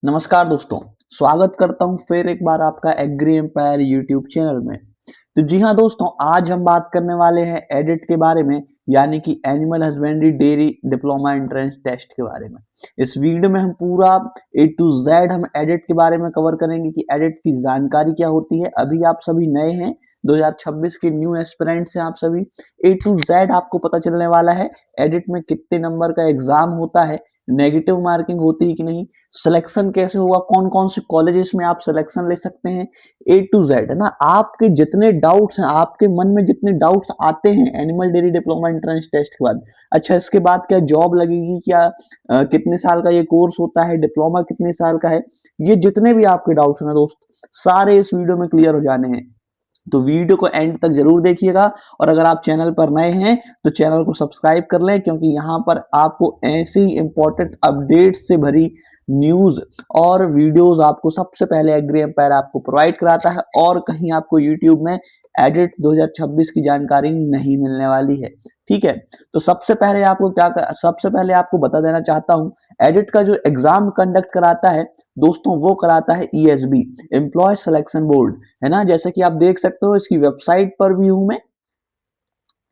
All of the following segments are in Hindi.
नमस्कार दोस्तों, स्वागत करता हूँ फिर एक बार आपका एग्री एम्पायर यूट्यूब चैनल में। तो जी हाँ दोस्तों, आज हम बात करने वाले हैं एडिट के बारे में, यानी कि animal husbandry dairy diploma entrance test के बारे में। इस वीडियो में हम पूरा ए टू जेड हम एडिट के बारे में कवर करेंगे कि एडिट की जानकारी क्या होती है। अभी आप सभी नए हैं, 2026 के न्यू एस्पिरेंट्स हैं आप सभी। ए टू जेड आपको पता चलने वाला है एडिट में कितने नंबर का एग्जाम होता है, नेगेटिव मार्किंग होती है कि नहीं, सिलेक्शन कैसे होगा, कौन कौन से कॉलेजेस में आप सिलेक्शन ले सकते हैं, ए टू जेड है ना। आपके जितने डाउट्स हैं, आपके मन में जितने डाउट्स आते हैं animal dairy diploma entrance test के बाद, अच्छा इसके बाद क्या जॉब लगेगी, क्या कितने साल का ये कोर्स होता है, डिप्लोमा कितने साल का है, ये जितने भी आपके डाउट्स हैं दोस्त, सारे इस वीडियो में क्लियर हो जाने हैं। तो वीडियो को एंड तक जरूर देखिएगा, और अगर आप चैनल पर नए हैं तो चैनल को सब्सक्राइब कर लें, क्योंकि यहाँ पर आपको ऐसी इंपॉर्टेंट अपडेट से भरी न्यूज और वीडियोस आपको सबसे पहले एग्री एम्पायर आपको प्रोवाइड कराता है, और कहीं आपको यूट्यूब में एडिट 2026 की जानकारी नहीं मिलने वाली है। ठीक है, तो सबसे पहले आपको बता देना चाहता हूं, एडिट का जो एग्जाम कंडक्ट कराता है दोस्तों, वो कराता है ईएसबी, एम्प्लॉय सिलेक्शन बोर्ड, है ना। जैसे कि आप देख सकते हो, इसकी वेबसाइट पर भी हूं मैं।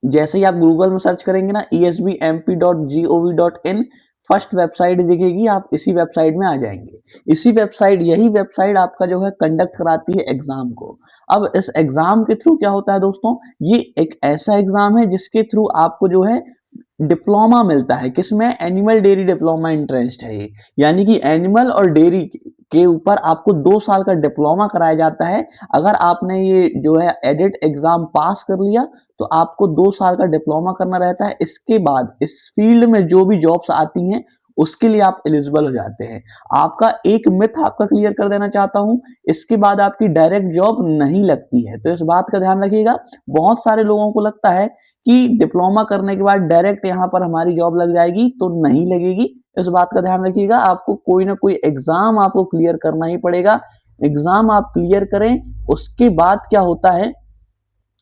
जैसे ही आप गूगल में सर्च करेंगे ना, esbmp.gov.in, फर्स्ट वेबसाइट दिखेगी, आप इसी वेबसाइट में आ जाएंगे। यही वेबसाइट आपका जो है कंडक्ट कराती है एग्जाम को। अब इस एग्जाम के थ्रू क्या होता है दोस्तों, ये एक ऐसा एग्जाम है जिसके थ्रू आपको जो है डिप्लोमा मिलता है। किसमें? एनिमल डेयरी डिप्लोमा इंटरेस्ट है ये, यानी कि एनिमल और डेयरी के ऊपर आपको 2 साल का डिप्लोमा कराया जाता है। अगर आपने ये जो है एडिट एग्जाम पास कर लिया तो आपको 2 साल का डिप्लोमा करना रहता है। इसके बाद इस फील्ड में जो भी जॉब्स आती हैं उसके लिए आप एलिजिबल हो जाते हैं। आपका एक मिथ आपका क्लियर कर देना चाहता हूं, इसके बाद आपकी डायरेक्ट जॉब नहीं लगती है, तो इस बात का ध्यान रखिएगा। बहुत सारे लोगों को लगता है कि डिप्लोमा करने के बाद डायरेक्ट यहाँ पर हमारी जॉब लग जाएगी, तो नहीं लगेगी। इस बात का ध्यान रखिएगा, आपको कोई ना कोई एग्जाम आपको क्लियर करना ही पड़ेगा। एग्जाम आप क्लियर करें, उसके बाद क्या होता है,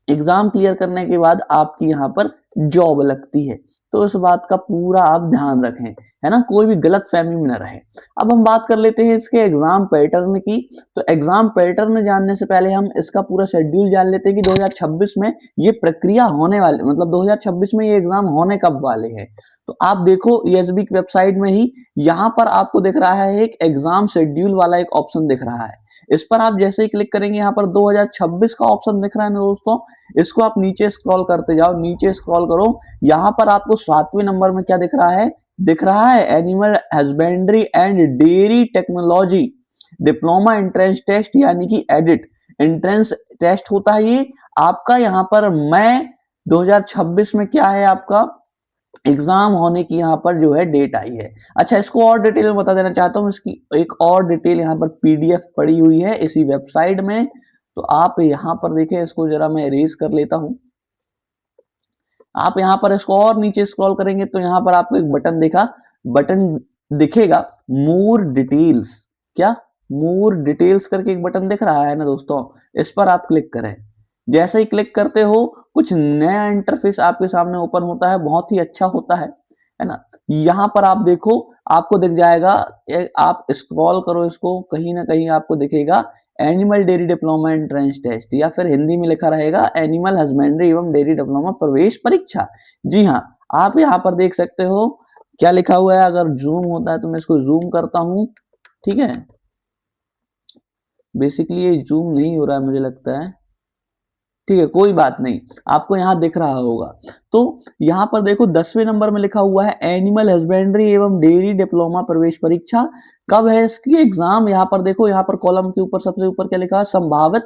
एग्जाम क्लियर करने के बाद आपकी यहाँ पर जॉब लगती है। तो इस बात का पूरा आप ध्यान रखें, है ना, कोई भी गलत फहमी में न रहे। अब हम बात कर लेते हैं इसके एग्जाम पैटर्न की। तो एग्जाम पैटर्न जानने से पहले हम इसका पूरा शेड्यूल जान लेते हैं कि 2026 में ये प्रक्रिया होने वाले, मतलब 2026 में ये एग्जाम होने कब वाले हैं। तो आप देखो ईएसबी की वेबसाइट में ही यहाँ पर आपको दिख रहा है एक एग्जाम शेड्यूल वाला एक ऑप्शन दिख रहा है। इस पर आप जैसे ही क्लिक करेंगे, यहाँ पर 2026 का ऑप्शन दिख रहा है ना दोस्तों, इसको आप नीचे स्क्रॉल करते जाओ, नीचे स्क्रॉल करो। यहाँ पर आपको 7वें नंबर में क्या दिख रहा है, animal husbandry and dairy technology diploma entrance test, यानी कि एडिट एंट्रेंस टेस्ट होता है ये आपका। यहाँ पर मई 2026 में क्या है आपका एग्जाम होने की यहाँ पर जो है डेट आई है। अच्छा, इसको और डिटेल में बता देना चाहता हूँ, इसकी एक और डिटेल यहाँ पर पीडीएफ पड़ी हुई है इसी वेबसाइट में। तो आप यहाँ पर देखें, इसको जरा मैं इरेज कर लेता हूँ। आप यहाँ पर इसको और नीचे स्क्रॉल करेंगे तो यहाँ पर आपको एक बटन दिखेगा, मोर डिटेल्स। क्या? मोर डिटेल्स करके एक बटन दिख रहा है ना दोस्तों, इस पर आप क्लिक करें। जैसे ही क्लिक करते हो, कुछ नया इंटरफेस आपके सामने ओपन होता है, बहुत ही अच्छा होता है ना। यहाँ पर आप देखो, आपको दिख जाएगा, आप स्क्रॉल करो इसको, कहीं ना कहीं आपको दिखेगा animal dairy diploma entrance test, या फिर हिंदी में लिखा रहेगा एनिमल हस्बेंड्री एवं डेयरी डिप्लोमा प्रवेश परीक्षा। जी हाँ, आप यहाँ पर देख सकते हो क्या लिखा हुआ है। अगर जूम होता है तो मैं इसको जूम करता हूं, ठीक है। बेसिकली ये जूम नहीं हो रहा है मुझे लगता है, ठीक है, कोई बात नहीं, आपको यहाँ दिख रहा होगा। तो यहाँ पर देखो 10वें नंबर में लिखा हुआ है एनिमल हस्बेंड्री एवं डेयरी डिप्लोमा प्रवेश परीक्षा। कब है इसकी एग्जाम? यहाँ पर देखो, यहाँ पर कॉलम के ऊपर सबसे ऊपर क्या लिखा है, संभावित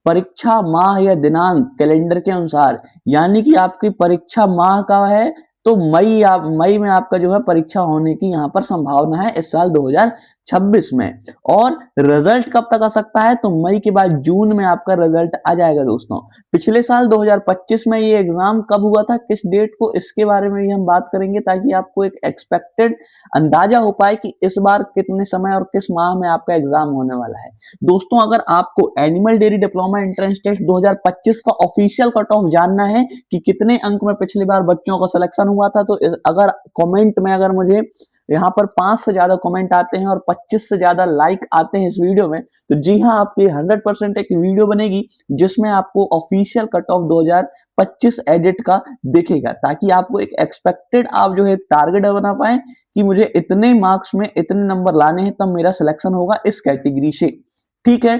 परीक्षा माह या दिनांक कैलेंडर के अनुसार, यानी कि आपकी परीक्षा माह का है तो मई में आपका जो है परीक्षा होने की यहाँ पर संभावना है इस साल 2026 में। और रिजल्ट कब तक आ सकता है? तो मई के बाद जून में आपका रिजल्ट आ जाएगा दोस्तों। पिछले साल 2025 में ये एग्जाम कब हुआ था, किस डेट को, इसके बारे में भी हम बात करेंगे, ताकि आपको एक एक्सपेक्टेड अंदाजा हो पाए कि इस बार कितने समय और किस माह में आपका एग्जाम होने वाला है। दोस्तों, अगर आपको animal dairy diploma entrance test 2025 का ऑफिशियल कट ऑफ जानना है कि कितने अंक में पिछली बार बच्चों का सिलेक्शन हुआ था, तो अगर कमेंट में अगर मुझे यहाँ पर 5 से ज्यादा कमेंट आते हैं और 25 से ज्यादा लाइक आते हैं इस वीडियो में, तो जी हाँ, आपकी 100% एक वीडियो बनेगी जिसमें आपको ऑफिशियल कट ऑफ 2025 एडिट का दिखेगा, ताकि आपको एक एक्सपेक्टेड आप जो है टारगेट बना पाए कि मुझे इतने मार्क्स में इतने नंबर लाने हैं तब मेरा सिलेक्शन होगा इस कैटेगरी से। ठीक है,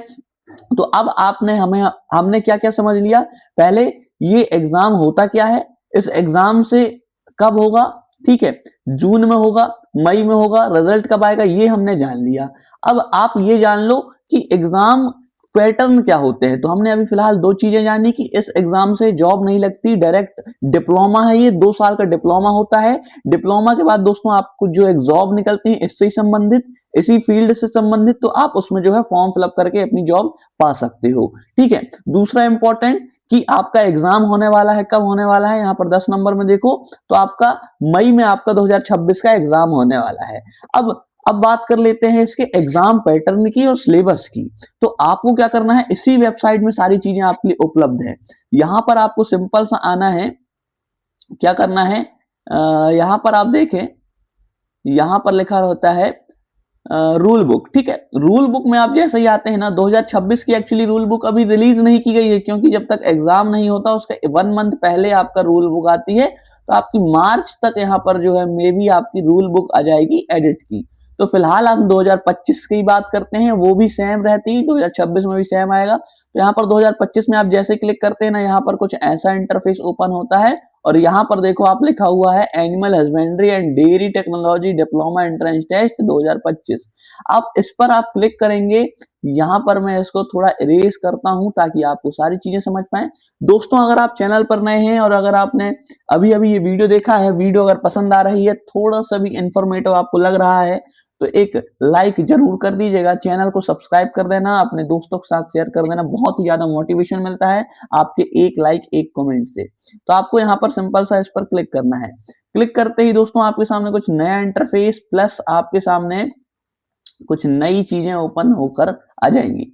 तो अब आपने हमने क्या क्या समझ लिया। पहले ये एग्जाम होता क्या है, इस एग्जाम से कब होगा, ठीक है, जून में होगा, मई में होगा, रिजल्ट कब आएगा ये हमने जान लिया। अब आप ये जान लो कि एग्जाम पैटर्न क्या होते हैं। तो हमने अभी फिलहाल दो चीजें जानी कि इस एग्जाम से जॉब नहीं लगती, डायरेक्ट डिप्लोमा है, ये 2 साल का डिप्लोमा होता है। डिप्लोमा के बाद दोस्तों आपको जो एक जॉब निकलती है इससे संबंधित, इसी फील्ड से संबंधित, तो आप उसमें जो है फॉर्म फिलअप करके अपनी जॉब पा सकते हो। ठीक है, दूसरा इंपॉर्टेंट कि आपका एग्जाम होने वाला है, कब होने वाला है, यहाँ पर 10 नंबर में देखो तो आपका मई में आपका 2026 का एग्जाम होने वाला है। अब बात कर लेते हैं इसके एग्जाम पैटर्न की और सिलेबस की। तो आपको क्या करना है, इसी वेबसाइट में सारी चीजें आपके लिए उपलब्ध है। यहां पर आपको सिंपल सा आना है, क्या करना है, यहां पर आप देखें, यहां पर लिखा होता है रूल बुक। ठीक है, रूल बुक में आप जैसे ही आते हैं ना, 2026 की एक्चुअली रूल बुक अभी रिलीज नहीं की गई है, क्योंकि जब तक एग्जाम नहीं होता उसके 1 मंथ पहले आपका रूल बुक आती है। तो आपकी मार्च तक यहाँ पर जो है मे बी आपकी रूल बुक आ जाएगी एडिट की। तो फिलहाल हम 2025 की बात करते हैं, वो भी सेम रहती है, 2026 में भी सेम आएगा। तो यहाँ पर 2025 में आप जैसे क्लिक करते हैं ना, यहाँ पर कुछ ऐसा इंटरफेस ओपन होता है और यहाँ पर देखो आप लिखा हुआ है animal husbandry and dairy technology diploma entrance test 2025। आप इस पर आप क्लिक करेंगे। यहाँ पर मैं इसको थोड़ा इरेज करता हूं ताकि आपको सारी चीजें समझ पाए। दोस्तों अगर आप चैनल पर नए हैं और अगर आपने अभी अभी ये वीडियो देखा है, वीडियो अगर पसंद आ रही है, थोड़ा सा भी इंफॉर्मेटिव आपको लग रहा है, तो एक लाइक जरूर कर दीजिएगा, चैनल को सब्सक्राइब कर देना, अपने दोस्तों के साथ शेयर कर देना, बहुत ही ज्यादा मोटिवेशन मिलता है आपके एक लाइक एक कमेंट से। तो आपको यहाँ पर सिंपल सा इस पर क्लिक करना है। क्लिक करते ही दोस्तों आपके सामने कुछ नया इंटरफेस प्लस आपके सामने कुछ नई चीजें ओपन होकर आ जाएंगी।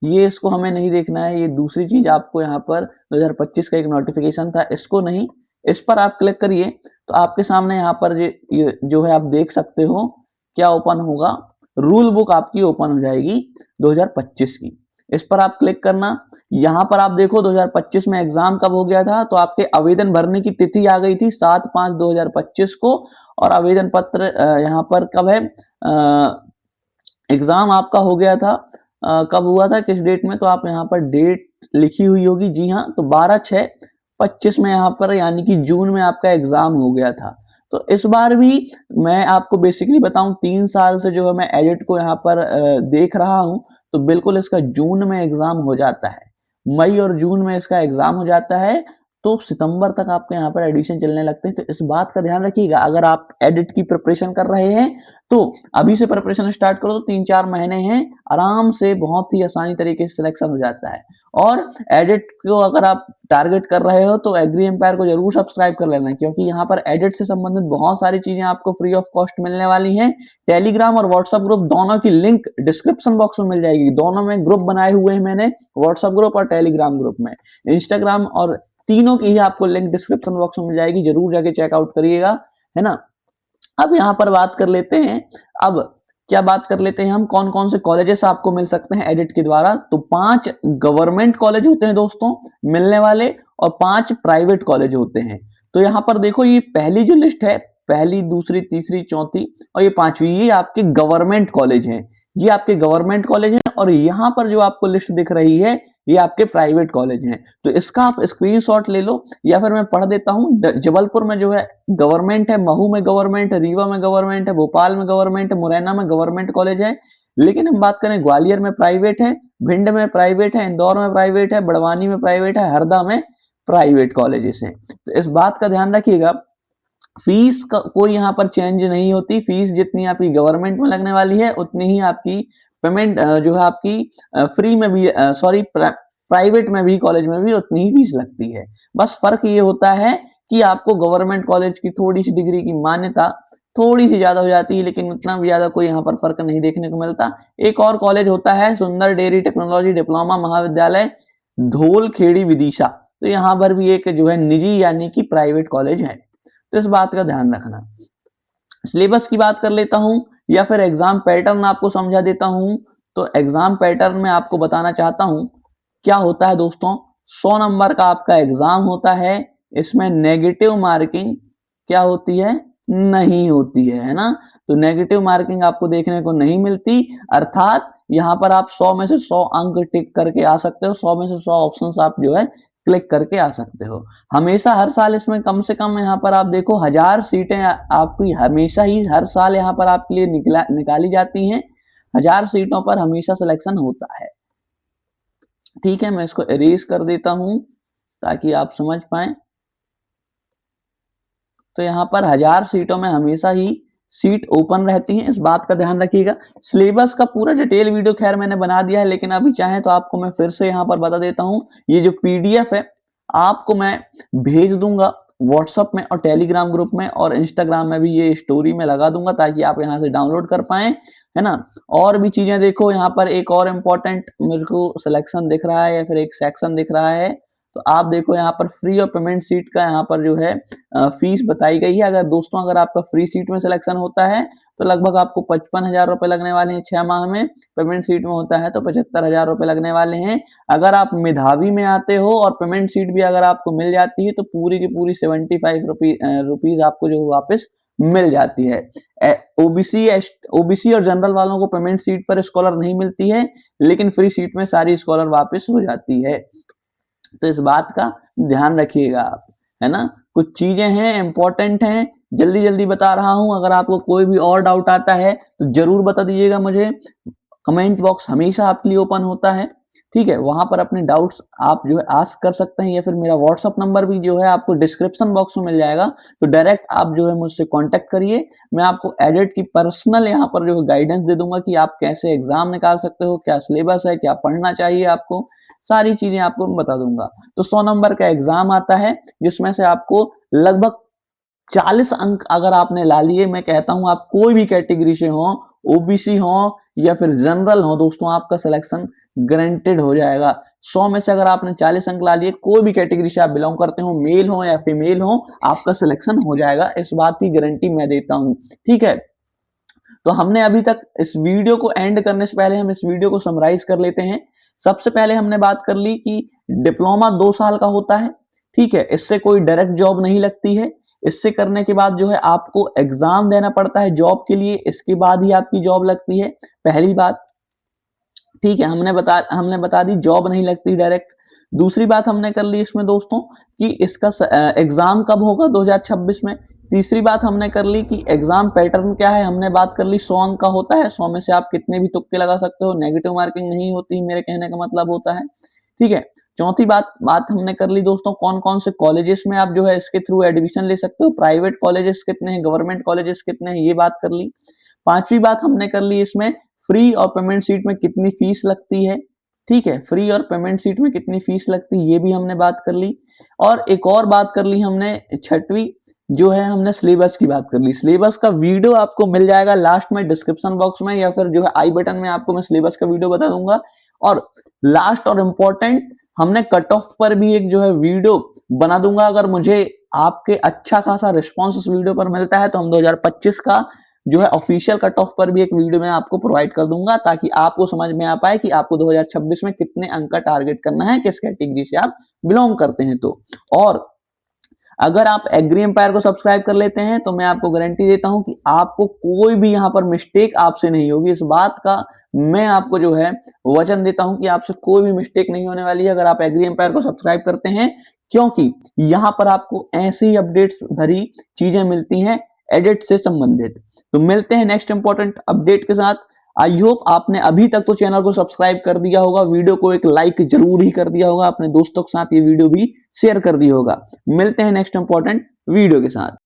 ये इसको हमें नहीं देखना है, ये दूसरी चीज आपको यहाँ पर 2025 का एक नोटिफिकेशन था, इसको नहीं, इस पर आप क्लिक करिए तो आपके सामने यहाँ पर ये जो है आप देख सकते हो क्या ओपन होगा, रूल बुक आपकी ओपन हो जाएगी 2025 की। इस पर आप क्लिक करना। यहाँ पर आप देखो 2025 में एग्जाम कब हो गया था, तो आपके आवेदन भरने की तिथि आ गई थी 7/5/2025 को, और आवेदन पत्र यहाँ पर कब है, एग्जाम आपका हो गया था, कब हुआ था किस डेट में, तो आप यहाँ पर डेट लिखी हुई होगी, जी हाँ, तो 12/6/25 में यहाँ पर यानी कि जून में आपका एग्जाम हो गया था। तो इस बार भी मैं आपको बेसिकली बताऊं, 3 साल से जो है मैं एडिट को यहाँ पर देख रहा हूं, तो बिल्कुल इसका जून में एग्जाम हो जाता है, मई और जून में इसका एग्जाम हो जाता है। तो सितंबर तक आपके यहाँ पर एडिशन चलने लगते हैं। तो इस बात का ध्यान रखिएगा, अगर आप एडिट की प्रिपरेशन कर रहे हैं तो अभी से प्रिपरेशन स्टार्ट करो, तो 3-4 महीने हैं, आराम से बहुत ही आसानी तरीके से सिलेक्शन हो जाता है। और एडिट को अगर आप टारगेट कर रहे हो तो एग्री एम्पायर को जरूर सब्सक्राइब कर लेना, क्योंकि यहाँ पर एडिट से संबंधित बहुत सारी चीजें आपको फ्री ऑफ कॉस्ट मिलने वाली हैं। टेलीग्राम और व्हाट्सएप ग्रुप दोनों की लिंक डिस्क्रिप्शन बॉक्स में मिल जाएगी, दोनों में ग्रुप बनाए हुए हैं मैंने, व्हाट्सएप ग्रुप और टेलीग्राम ग्रुप में। इंस्टाग्राम और तीनों की ही आपको लिंक डिस्क्रिप्शन बॉक्स में मिल जाएगी, जरूर जाके चेकआउट करिएगा, है ना। अब यहाँ पर बात कर लेते हैं, अब क्या बात कर लेते हैं हम, कौन कौन से कॉलेजेस आपको मिल सकते हैं एडिट के द्वारा। तो 5 गवर्नमेंट कॉलेज होते हैं दोस्तों मिलने वाले, और 5 प्राइवेट कॉलेज होते हैं। तो यहाँ पर देखो ये पहली जो लिस्ट है, पहली दूसरी तीसरी चौथी और ये पांचवी, ये आपके गवर्नमेंट कॉलेज हैं, ये आपके गवर्नमेंट कॉलेज हैं। और यहाँ पर जो आपको लिस्ट दिख रही है ये आपके प्राइवेट कॉलेज हैं। तो इसका आप स्क्रीनशॉट ले लो, या फिर मैं पढ़ देता हूँ। जबलपुर में जो है गवर्नमेंट है, महू में गवर्नमेंट है, रीवा में गवर्नमेंट है, भोपाल में गवर्नमेंट है, मुरैना में गवर्नमेंट कॉलेज है। लेकिन हम बात करें ग्वालियर में प्राइवेट है, भिंड में प्राइवेट है, इंदौर में प्राइवेट है, बड़वानी में प्राइवेट है, हरदा में प्राइवेट कॉलेजेस हैं। तो इस बात का ध्यान रखिएगा, फीस का कोई यहाँ पर चेंज नहीं होती, फीस जितनी आपकी गवर्नमेंट में लगने वाली है उतनी ही आपकी पेमेंट जो है आपकी फ्री में भी, सॉरी, प्राइवेट में भी, कॉलेज में भी उतनी ही फीस लगती है। बस फर्क ये होता है कि आपको गवर्नमेंट कॉलेज की थोड़ी सी डिग्री की मान्यता थोड़ी सी ज्यादा हो जाती है, लेकिन उतना भी ज्यादा कोई यहाँ पर फर्क नहीं देखने को मिलता। एक और कॉलेज होता है सुंदर डेयरी टेक्नोलॉजी डिप्लोमा महाविद्यालय धोल खेड़ी विदिशा, तो यहाँ पर भी एक जो है निजी यानी कि प्राइवेट कॉलेज है। तो इस बात का ध्यान रखना। सिलेबस की बात कर लेता हूं या फिर एग्जाम पैटर्न आपको समझा देता हूं। तो एग्जाम पैटर्न में आपको बताना चाहता हूं क्या होता है दोस्तों। 100 नंबर का आपका एग्जाम होता है। इसमें नेगेटिव मार्किंग क्या होती है, नहीं होती है ना। तो नेगेटिव मार्किंग आपको देखने को नहीं मिलती, अर्थात यहां पर आप 100 में से 100 अंक टिक करके आ सकते हो, 100 में से 100 ऑप्शंस आप जो है क्लिक करके आ सकते हो। हमेशा हर साल इसमें कम से कम यहाँ पर आप देखो 1000 सीटें आपकी हमेशा ही हर साल यहाँ पर आपके लिए निकाली जाती हैं। 1000 सीटों पर हमेशा सिलेक्शन होता है। ठीक है, मैं इसको इरेज कर देता हूं ताकि आप समझ पाए। तो यहाँ पर 1000 सीटों में हमेशा ही सीट ओपन रहती हैं, इस बात का ध्यान रखिएगा। सिलेबस का पूरा डिटेल वीडियो खैर मैंने बना दिया है, लेकिन अभी चाहें तो आपको मैं फिर से यहाँ पर बता देता हूँ। ये जो पीडीएफ है आपको मैं भेज दूंगा व्हाट्सएप में और टेलीग्राम ग्रुप में, और इंस्टाग्राम में भी ये स्टोरी में लगा दूंगा ताकि आप यहाँ से डाउनलोड कर पाए, है ना। और भी चीजें देखो, यहाँ पर एक और इम्पोर्टेंट मेरे को सिलेक्शन दिख रहा है या फिर एक सेक्शन दिख रहा है। तो आप देखो यहाँ पर फ्री और पेमेंट सीट का यहाँ पर जो है फीस बताई गई है। अगर दोस्तों अगर आपका फ्री सीट में सिलेक्शन होता है तो लगभग आपको 55,000 रुपए लगने वाले हैं 6 माह में। पेमेंट सीट में होता है तो 75,000 रुपए लगने वाले हैं। अगर आप मेधावी में आते हो और पेमेंट सीट भी अगर आपको मिल जाती है तो पूरी की पूरी 75 रुपीज आपको जो वापस मिल जाती है। ओबीसी और जनरल वालों को पेमेंट सीट पर स्कॉलर नहीं मिलती है, लेकिन फ्री सीट में सारी स्कॉलर वापस हो जाती है। तो इस बात का ध्यान रखिएगा आप, है ना। कुछ चीजें हैं इंपॉर्टेंट हैं, जल्दी जल्दी बता रहा हूं। अगर आपको कोई भी और डाउट आता है तो जरूर बता दीजिएगा मुझे। कमेंट बॉक्स हमेशा आपके लिए ओपन होता है, ठीक है। वहां पर अपने डाउट्स आप जो है आस्क कर सकते हैं, या फिर मेरा व्हाट्सअप नंबर भी जो है आपको डिस्क्रिप्शन बॉक्स में मिल जाएगा। तो डायरेक्ट आप जो है मुझसे कांटेक्ट करिए। मैं आपको एडिट की पर्सनल यहाँ पर जो है गाइडेंस दे दूंगा कि आप कैसे एग्जाम निकाल सकते हो, क्या सिलेबस है, क्या पढ़ना चाहिए आपको, सारी चीजें आपको बता दूंगा। तो 100 नंबर का एग्जाम आता है जिसमें से आपको लगभग 40 अंक अगर आपने ला लिए, मैं कहता हूं आप कोई भी कैटेगरी से हो, ओबीसी हो या फिर जनरल हो दोस्तों, आपका सिलेक्शन गारंटेड हो जाएगा। 100 में से अगर आपने 40 अंक ला लिए, कोई भी कैटेगरी से आप बिलोंग करते हो, मेल हो या फीमेल हो, आपका सिलेक्शन हो जाएगा। इस बात की गारंटी मैं देता हूं, ठीक है। तो हमने अभी तक इस वीडियो को एंड करने से पहले हम इस वीडियो को समराइज कर लेते हैं। सबसे पहले हमने बात कर ली कि डिप्लोमा 2 साल का होता है, ठीक है। इससे कोई डायरेक्ट जॉब नहीं लगती है। इससे करने के बाद जो है आपको एग्जाम देना पड़ता है जॉब के लिए, इसके बाद ही आपकी जॉब लगती है, पहली बात, ठीक है। हमने बता दी जॉब नहीं लगती डायरेक्ट। दूसरी बात हमने कर ली इसमें दोस्तों कि इसका एग्जाम कब होगा 2026 में। तीसरी बात हमने कर ली कि एग्जाम पैटर्न क्या है, हमने बात कर ली 100 अंक का होता है, 100 में से आप कितने भी तुक्के लगा सकते हो, नेगेटिव मार्किंग नहीं होती, मेरे कहने का मतलब होता है, ठीक है। चौथी बात हमने कर ली दोस्तों कौन कौन से कॉलेजेस में आप जो है इसके थ्रू एडमिशन ले सकते हो, प्राइवेट कॉलेजेस कितने हैं, गवर्नमेंट कॉलेजेस कितने हैं, ये बात कर ली। पांचवी बात हमने कर ली इसमें फ्री और पेमेंट सीट में कितनी फीस लगती है, ठीक है। फ्री और पेमेंट सीट में कितनी फीस लगती है ये भी हमने बात कर ली। और एक और बात कर ली हमने छठवीं, जो है हमने सिलेबस की बात कर ली। सिलेबस का वीडियो आपको मिल जाएगा लास्ट में डिस्क्रिप्शन बॉक्स में, या फिर जो है आई बटन में आपको मैं सिलेबस का वीडियो बता दूंगा। और लास्ट और इम्पोर्टेंट, हमने कट ऑफ पर भी एक जो है वीडियो बना दूंगा। अगर मुझे आपके अच्छा खासा रिस्पॉन्स उस वीडियो पर मिलता है तो हम 2025 का जो है ऑफिशियल कट ऑफ पर भी एक वीडियो मैं आपको प्रोवाइड कर दूंगा, ताकि आपको समझ में आ पाए कि आपको 2026 में कितने अंक का टारगेट करना है, किस कैटेगरी से आप बिलोंग करते हैं तो। और अगर आप एग्री एम्पायर को सब्सक्राइब कर लेते हैं तो मैं आपको गारंटी देता हूं कि आपको कोई भी यहां पर मिस्टेक आपसे नहीं होगी। इस बात का मैं आपको जो है वचन देता हूं कि आपसे कोई भी मिस्टेक नहीं होने वाली है अगर आप एग्री एम्पायर को सब्सक्राइब करते हैं, क्योंकि यहां पर आपको ऐसी अपडेट्स भरी चीजें मिलती हैं एडिट से संबंधित। तो मिलते हैं नेक्स्ट इंपॉर्टेंट अपडेट के साथ। आई होप आपने अभी तक तो चैनल को सब्सक्राइब कर दिया होगा, वीडियो को एक लाइक जरूर ही कर दिया होगा, अपने दोस्तों के साथ ये वीडियो भी शेयर कर दिया होगा। मिलते हैं नेक्स्ट इंपॉर्टेंट वीडियो के साथ।